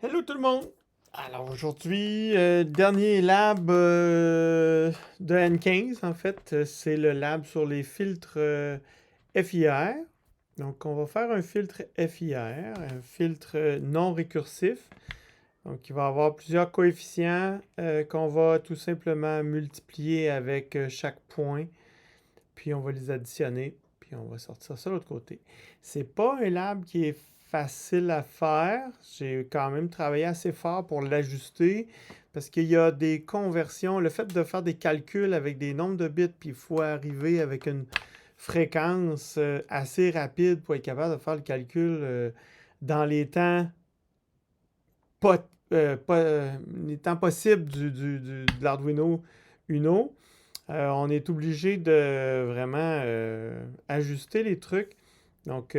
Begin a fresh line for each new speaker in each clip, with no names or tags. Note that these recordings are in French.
Hello tout le monde! Alors aujourd'hui, dernier lab de N15 en fait, c'est le lab sur les filtres FIR. Donc on va faire un filtre FIR, un filtre non récursif. Donc il va avoir plusieurs coefficients qu'on va tout simplement multiplier avec chaque point, puis on va les additionner, puis on va sortir ça de l'autre côté. C'est pas un lab qui est facile à faire. J'ai quand même travaillé assez fort pour l'ajuster parce qu'il y a des conversions. Le fait de faire des calculs avec des nombres de bits, puis il faut arriver avec une fréquence assez rapide pour être capable de faire le calcul dans pas, les temps possibles de l'Arduino Uno. On est obligé de vraiment ajuster les trucs. Donc,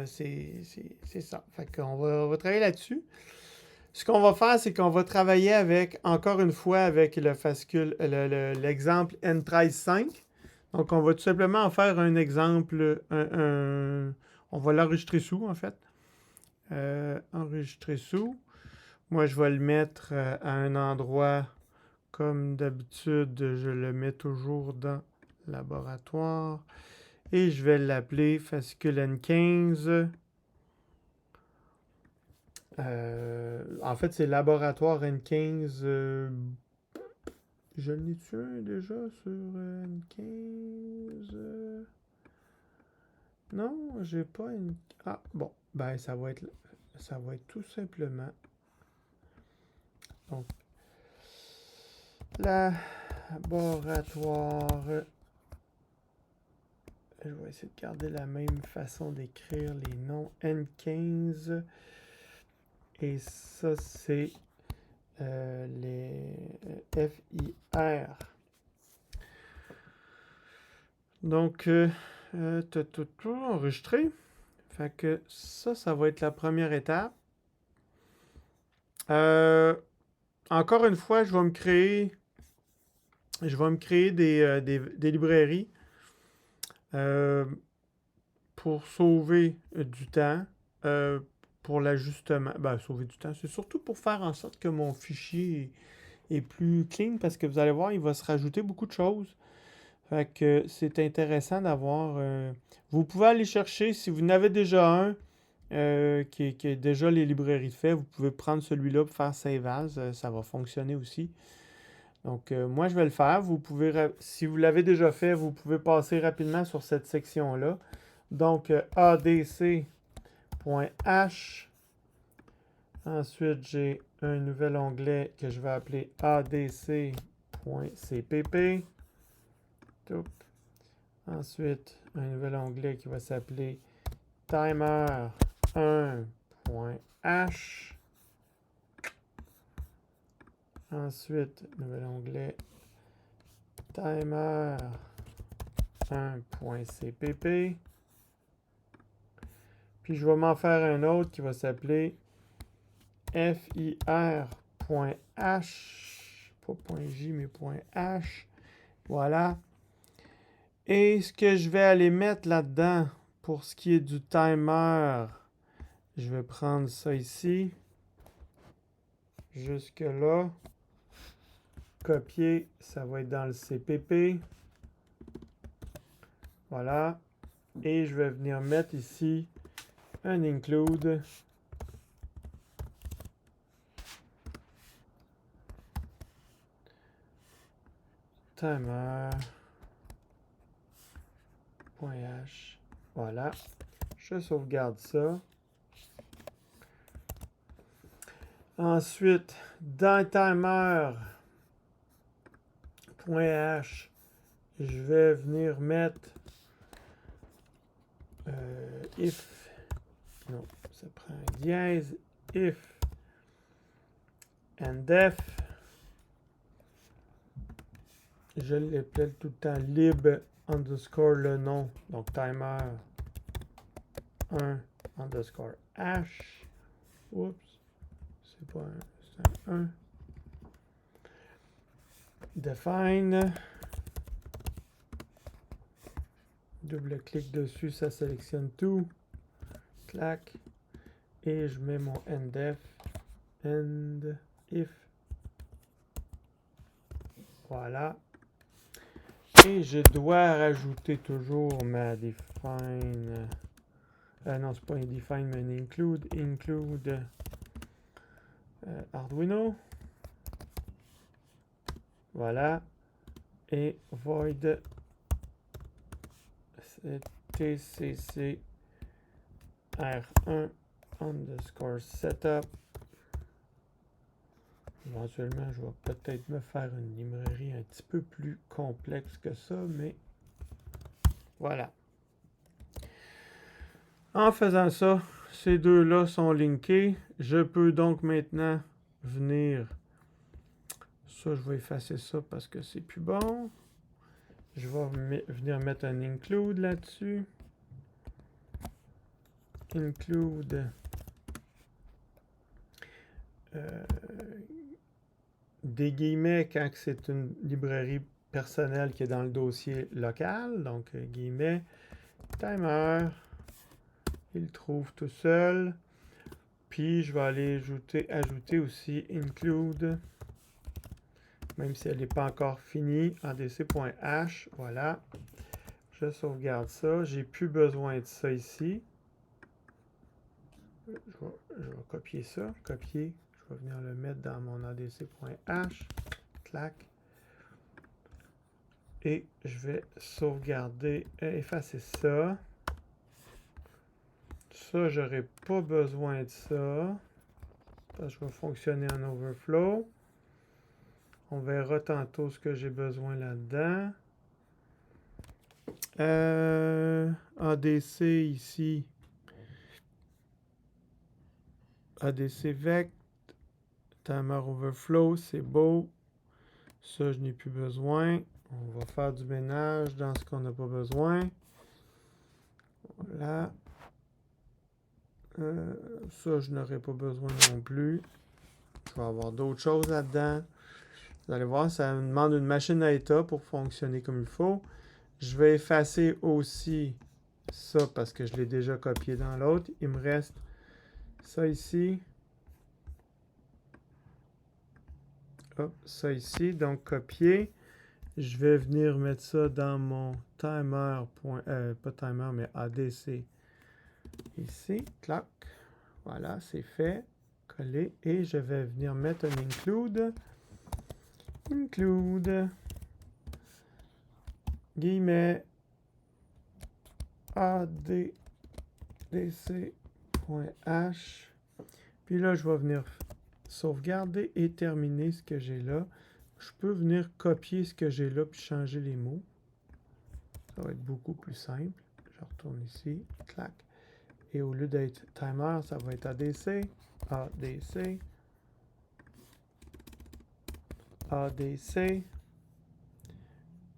c'est ça. Fait qu'on on va travailler là-dessus. Ce qu'on va faire, c'est qu'on va travailler avec, encore une fois, avec le fascicule, l'exemple N13.5. Donc, on va tout simplement en faire un exemple, on va l'enregistrer sous, en fait. Enregistrer sous. Moi, je vais le mettre à un endroit, comme d'habitude, je le mets toujours dans laboratoire. Et je vais l'appeler fascicule N15. En fait, c'est laboratoire N15. Je l'ai-tu un déjà sur N15? Non, j'ai pas une. Ah, bon. Ben, ça va être tout simplement. Donc, laboratoire. Je vais essayer de garder la même façon d'écrire les noms N15. Et ça, c'est les FIR. Donc, tout enregistré. Fait que ça va être la première étape. Encore une fois, je vais me créer des librairies euh, pour sauver du temps, euh, pour l'ajustement. Ben, sauver du temps, c'est surtout pour faire en sorte que mon fichier est plus clean parce que vous allez voir, il va se rajouter beaucoup de choses. Fait que c'est intéressant d'avoir. Vous pouvez aller chercher, si vous en avez déjà un qui est déjà les librairies de fait, vous pouvez prendre celui-là pour faire Save As. Ça va fonctionner aussi. Donc, moi, je vais le faire. Si vous l'avez déjà fait, vous pouvez passer rapidement sur cette section-là. Donc, adc.h. Ensuite, j'ai un nouvel onglet que je vais appeler adc.cpp. Ensuite, un nouvel onglet qui va s'appeler timer1.h. Ensuite, nouvel onglet timer1.cpp. Puis je vais m'en faire un autre qui va s'appeler fir.h. Pas .j, mais .h. Voilà. Et ce que je vais aller mettre là-dedans, pour ce qui est du timer, je vais prendre ça ici. Jusque là. Copier, ça va être dans le CPP. Voilà. Et je vais venir mettre ici un include. Timer.h. Voilà. Je sauvegarde ça. Ensuite, dans timer.h, je vais venir mettre if. Non, ça prend un dièse. If and def. Je l'appelle tout le temps lib underscore le nom. Donc timer 1 underscore h. Oups. C'est pas un, c'est un 1. Define. Double-clic dessus, ça sélectionne tout. Clac. Et je mets mon endif, if. Voilà. Et je dois rajouter toujours ma define. Non, c'est pas un define, mais un include. Include Arduino. Voilà. Et void tcc r1 underscore setup. Éventuellement, je vais peut-être me faire une librairie un petit peu plus complexe que ça, mais voilà. En faisant ça, ces deux-là sont linkés. Je peux donc maintenant venir... Ça, je vais effacer ça parce que c'est plus bon. Je vais venir mettre un include là-dessus. Include... des guillemets quand c'est une librairie personnelle qui est dans le dossier local. Donc, guillemets, timer. Il trouve tout seul. Puis, je vais aller ajouter aussi include, même si elle n'est pas encore finie, adc.h. Voilà. Je sauvegarde ça. J'ai plus besoin de ça ici. Je vais copier ça. Copier. Je vais venir le mettre dans mon adc.h. Clac. Et je vais sauvegarder, effacer ça. Ça, j'aurai pas besoin de ça. Parce que je vais fonctionner en overflow. On verra tantôt ce que j'ai besoin là-dedans. ADC ici. ADC vect. Timer overflow, c'est beau. Ça, je n'ai plus besoin. On va faire du ménage dans ce qu'on n'a pas besoin. Voilà. Ça, je n'aurai pas besoin non plus. Je vais avoir d'autres choses là-dedans. Vous allez voir, ça me demande une machine à état pour fonctionner comme il faut. Je vais effacer aussi ça parce que je l'ai déjà copié dans l'autre. Il me reste ça ici. Hop, ça ici. Donc, copier. Je vais venir mettre ça dans mon timer. Pas timer, mais ADC. Ici. Clac. Voilà, c'est fait. Coller. Et je vais venir mettre un include. Include. Guillemets. ADC.h. Puis là, je vais venir sauvegarder et terminer ce que j'ai là. Je peux venir copier ce que j'ai là puis changer les mots. Ça va être beaucoup plus simple. Je retourne ici. Clac. Et au lieu d'être timer, ça va être ADC. ADC. ADC.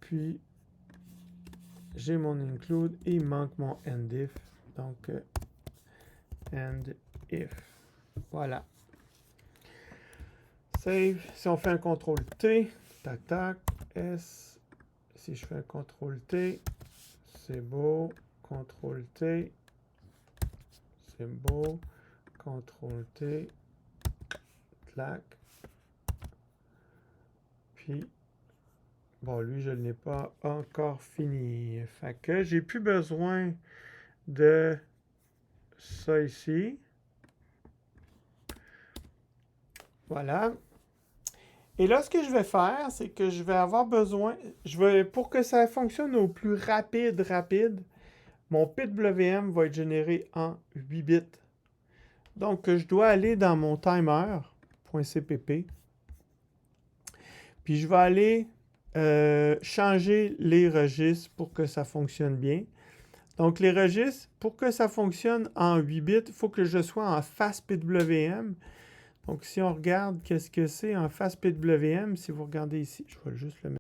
Puis, j'ai mon include et il manque mon endif. Donc, endif. Voilà. Save. Si on fait un CTRL T, tac, tac, S. Si je fais un CTRL T, c'est beau. CTRL T, c'est beau. CTRL T, clac. Puis, bon, lui, je ne l'ai pas encore fini. Fait que j'ai plus besoin de ça ici. Voilà. Et là, ce que je vais faire, c'est que je vais avoir besoin, pour que ça fonctionne au plus rapide, mon PWM va être généré en 8 bits. Donc, je dois aller dans mon timer.cpp. Puis, je vais aller changer les registres pour que ça fonctionne bien. Donc, les registres, pour que ça fonctionne en 8 bits, il faut que je sois en face PWM. Donc, si on regarde qu'est-ce que c'est en face PWM, si vous regardez ici, je vais juste le mettre.